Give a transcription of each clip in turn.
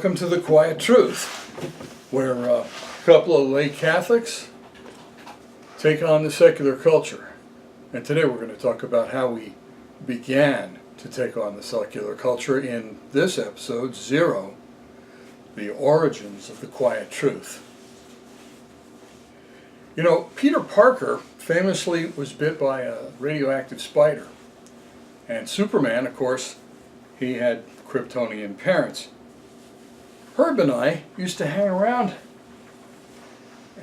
Welcome to The Quiet Truth, where a couple of lay Catholics take on the secular culture. And today we're going to talk about how we began to take on the secular culture in this episode, 0, The Origins of the Quiet Truth. You know, Peter Parker famously was bit by a radioactive spider. And Superman, of course, he had Kryptonian parents. Herb and I used to hang around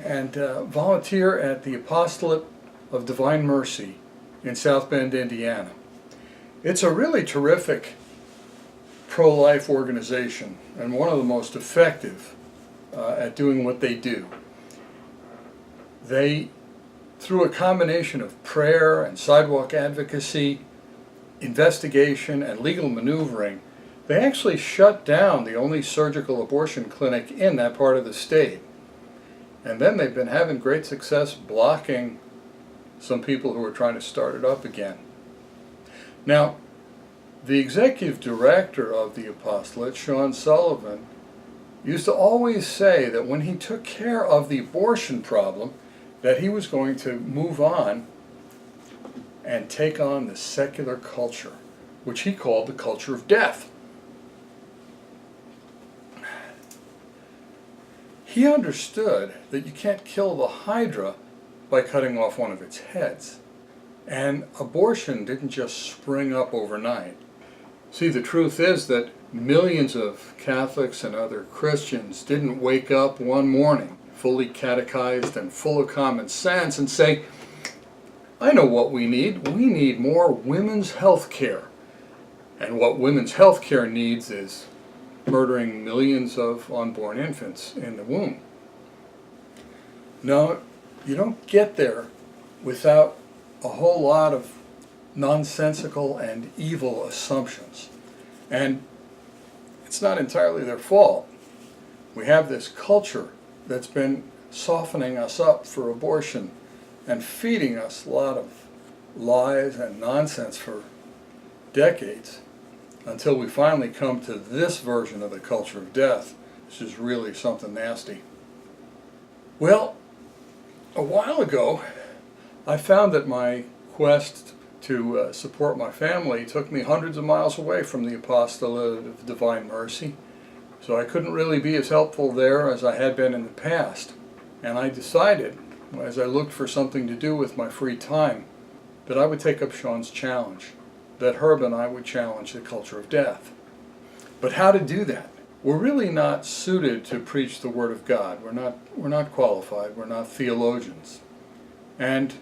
and volunteer at the Apostolate of Divine Mercy in South Bend, Indiana. It's a really terrific pro-life organization and one of the most effective at doing what they do. They, through a combination of prayer and sidewalk advocacy, investigation, and legal maneuvering, they actually shut down the only surgical abortion clinic in that part of the state. And then they've been having great success blocking some people who are trying to start it up again. Now, the executive director of the apostolate, Sean Sullivan, used to always say that when he took care of the abortion problem, that he was going to move on and take on the secular culture, which he called the culture of death. He understood that you can't kill the Hydra by cutting off one of its heads. And abortion didn't just spring up overnight. See, the truth is that millions of Catholics and other Christians didn't wake up one morning fully catechized and full of common sense and say, I know what we need. We need more women's health care. And what women's health care needs is murdering millions of unborn infants in the womb. No, you don't get there without a whole lot of nonsensical and evil assumptions. And it's not entirely their fault. We have this culture that's been softening us up for abortion and feeding us a lot of lies and nonsense for decades, until we finally come to this version of the culture of death, which is really something nasty. Well, a while ago, I found that my quest to support my family took me hundreds of miles away from the Apostolate of Divine Mercy, so I couldn't really be as helpful there as I had been in the past. And I decided, as I looked for something to do with my free time, that I would take up Sean's challenge, that Herb and I would challenge the culture of death. But how to do that? We're really not suited to preach the Word of God. We're not qualified. We're not theologians. And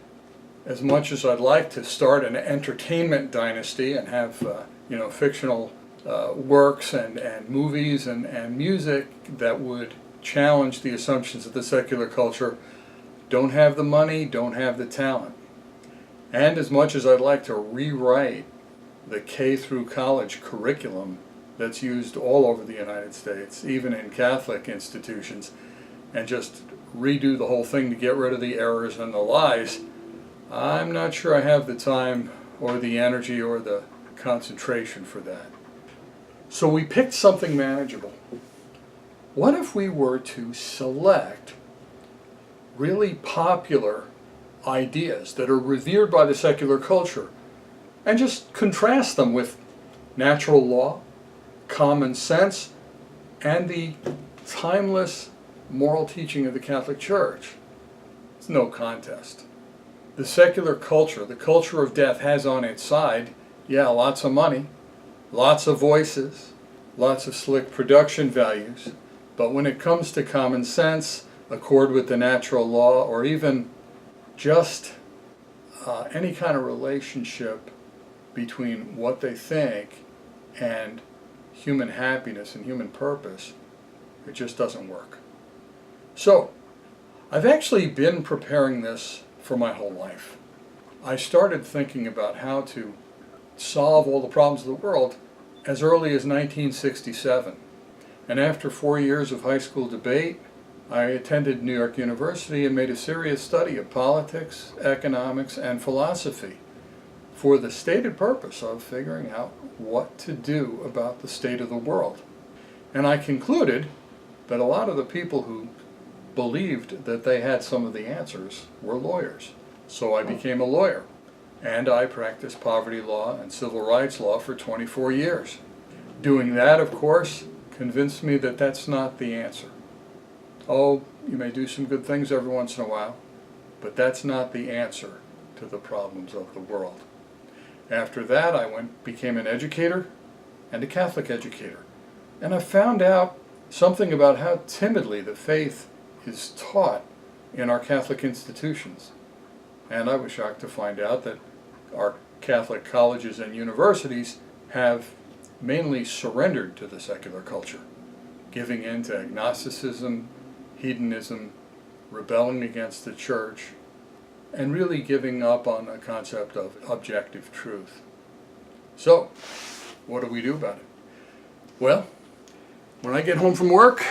as much as I'd like to start an entertainment dynasty and have fictional works and movies and music that would challenge the assumptions of the secular culture, don't have the money, don't have the talent. And as much as I'd like to rewrite the K through college curriculum that's used all over the United States, even in Catholic institutions, and just redo the whole thing to get rid of the errors and the lies, I'm not sure I have the time or the energy or the concentration for that. So we picked something manageable. What if we were to select really popular ideas that are revered by the secular culture and just contrast them with natural law, common sense, and the timeless moral teaching of the Catholic Church? It's no contest. The secular culture, the culture of death, has on its side, lots of money, lots of voices, lots of slick production values, but when it comes to common sense, accord with the natural law, or even just any kind of relationship between what they think and human happiness and human purpose, it just doesn't work. So, I've actually been preparing this for my whole life. I started thinking about how to solve all the problems of the world as early as 1967. And after 4 years of high school debate, I attended New York University and made a serious study of politics, economics, and philosophy for the stated purpose of figuring out what to do about the state of the world. And I concluded that a lot of the people who believed that they had some of the answers were lawyers. So I became a lawyer, and I practiced poverty law and civil rights law for 24 years. Doing that, of course, convinced me that that's not the answer. Oh, you may do some good things every once in a while, but that's not the answer to the problems of the world. After that, I became an educator and a Catholic educator. And I found out something about how timidly the faith is taught in our Catholic institutions. And I was shocked to find out that our Catholic colleges and universities have mainly surrendered to the secular culture, giving in to agnosticism, hedonism, rebelling against the church, and really giving up on the concept of objective truth. So, what do we do about it? Well, when I get home from work,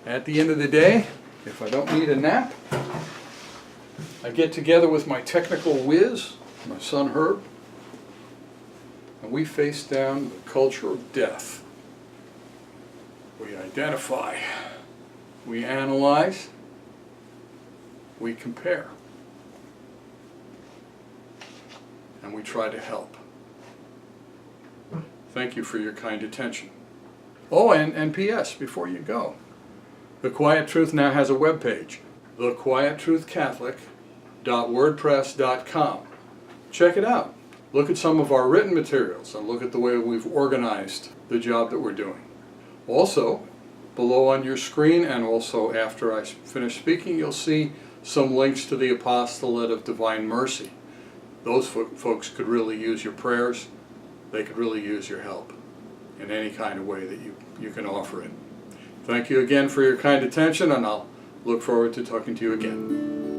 at the end of the day, if I don't need a nap, I get together with my technical whiz, my son Herb, and we face down the culture of death. We identify, we analyze, we compare, and we try to help. Thank you for your kind attention. Oh, and P.S. before you go, The Quiet Truth now has a webpage, thequiettruthcatholic.wordpress.com. Check it out. Look at some of our written materials and look at the way we've organized the job that we're doing. Also, below on your screen and also after I finish speaking, you'll see some links to the Apostolate of Divine Mercy. Those folks could really use your prayers. They could really use your help in any kind of way that you can offer it. Thank you again for your kind attention, and I'll look forward to talking to you again.